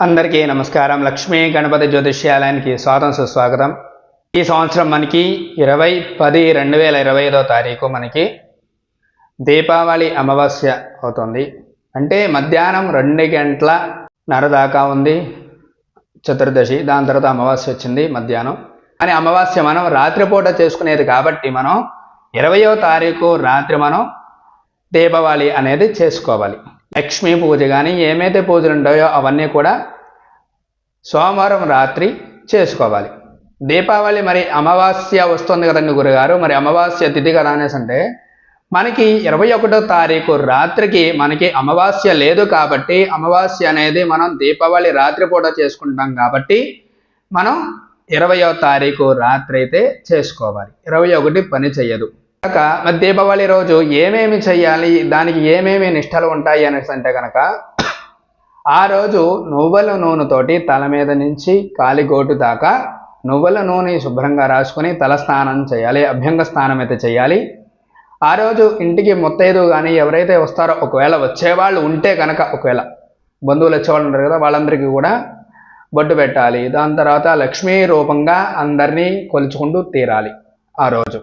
అందరికీ నమస్కారం. లక్ష్మీ గణపతి జ్యోతిష్యాలయానికి స్వాగతం సుస్వాగతం. ఈ సంవత్సరం మనకి 20/10/2025 తారీఖు మనకి దీపావళి అమావాస్య అవుతుంది. అంటే మధ్యాహ్నం 2:30 దాకా ఉంది చతుర్దశి. దాని తర్వాత అమావాస్య వచ్చింది మధ్యాహ్నం. కానీ అమావాస్య మనం రాత్రిపూట చేసుకునేది కాబట్టి మనం 20వ తారీఖు రాత్రి మనం దీపావళి అనేది చేసుకోవాలి. లక్ష్మీ పూజ కానీ ఏమైతే పూజలు ఉంటాయో అవన్నీ కూడా సోమవారం రాత్రి చేసుకోవాలి. దీపావళి మరి అమావాస్య వస్తుంది కదండి గురుగారు, మరి అమావాస్య తిథి కదా అనేసి అంటే మనకి 21వ తారీఖు రాత్రికి మనకి అమావాస్య లేదు కాబట్టి అమావాస్య అనేది మనం దీపావళి రాత్రిపూట చేసుకుంటాం కాబట్టి మనం 20వ తారీఖు రాత్రి అయితే చేసుకోవాలి. 21 పని చెయ్యదు. మరి దీపావళి రోజు ఏమేమి చెయ్యాలి, దానికి ఏమేమి నిష్టలు ఉంటాయి అనేసి అంటే కనుక ఆ రోజు నువ్వుల నూనెతోటి తల మీద నుంచి కాలిగోటు దాకా నువ్వుల నూనె శుభ్రంగా రాసుకొని తల స్నానం చేయాలి. అభ్యంగ స్నానం అయితే చేయాలి. ఆ రోజు ఇంటికి ముత్తైదు కానీ ఎవరైతే వస్తారో ఒకవేళ వచ్చేవాళ్ళు ఉంటే కనుక, ఒకవేళ బంధువులు వచ్చేవాళ్ళు ఉంటారు కదా, వాళ్ళందరికీ కూడా బొట్టు పెట్టాలి. దాని తర్వాత లక్ష్మీ రూపంగా అందరినీ కొలుచుకుంటూ తీరాలి. ఆ రోజు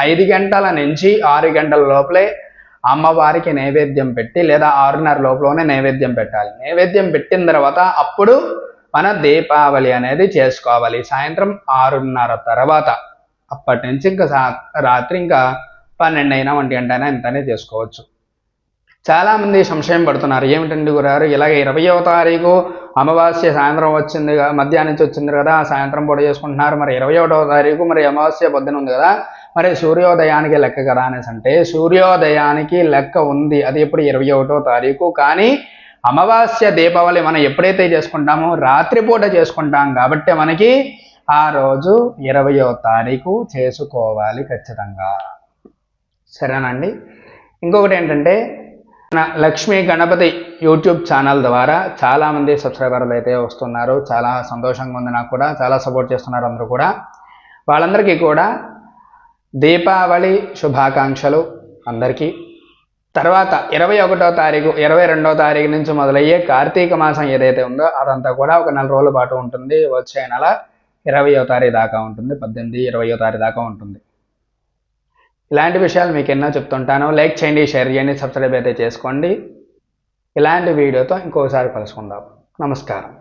5 గంటల నుంచి 6 గంటల లోపలే అమ్మవారికి నైవేద్యం పెట్టి, లేదా 6:30 లోపలనే నైవేద్యం పెట్టాలి. నైవేద్యం పెట్టిన తర్వాత అప్పుడు మన దీపావళి అనేది చేసుకోవాలి. సాయంత్రం 6:30 తర్వాత. అప్పటి నుంచి ఇంకా రాత్రి ఇంకా 12 అయినా 1 గంట అయినా ఇంతనే చేసుకోవచ్చు. చాలామంది సంశయం పడుతున్నారు, ఏమిటండి గురారు ఇలాగ 20వ తారీఖు అమావాస్య సాయంత్రం వచ్చింది, మధ్యాహ్నం నుంచి వచ్చింది కదా, సాయంత్రం పూట చేసుకుంటున్నారు. మరి 21వ తారీఖు మరి అమావాస్య పొద్దున ఉంది కదా, మరి సూర్యోదయానికి లెక్క కదా అనేసి అంటే సూర్యోదయానికి లెక్క ఉంది. అది ఎప్పుడు 21వ తారీఖు. కానీ అమావాస్య దీపావళి మనం ఎప్పుడైతే చేసుకుంటామో రాత్రిపూట చేసుకుంటాం కాబట్టి మనకి ఆ రోజు 20వ తారీఖు చేసుకోవాలి ఖచ్చితంగా. సరేనండి. ఇంకొకటి ఏంటంటే మన లక్ష్మీ గణపతి యూట్యూబ్ ఛానల్ ద్వారా చాలామంది సబ్స్క్రైబర్లు అయితే వస్తున్నారు. చాలా సంతోషంగా ఉంది నాకు కూడా. చాలా సపోర్ట్ చేస్తున్నారు అందరూ కూడా. వాళ్ళందరికీ కూడా దీపావళి శుభాకాంక్షలు అందరికీ. తర్వాత 21వ తారీఖు 22వ తారీఖు నుంచి మొదలయ్యే కార్తీక మాసం ఏదైతే ఉందో అదంతా కూడా ఒక 4 రోజుల పాటు ఉంటుంది. వచ్చే నెల 20వ తారీఖు దాకా ఉంటుంది. 18, 20వ తారీఖు దాకా ఉంటుంది. ఇలాంటి విషయాలు మీకు ఎన్నో చెప్తుంటాను. లైక్ చేయండి, షేర్ చేయండి, సబ్స్క్రైబ్ అయితే చేసుకోండి. ఇలాంటి వీడియోతో ఇంకోసారి కలుసుకుందాం. నమస్కారం.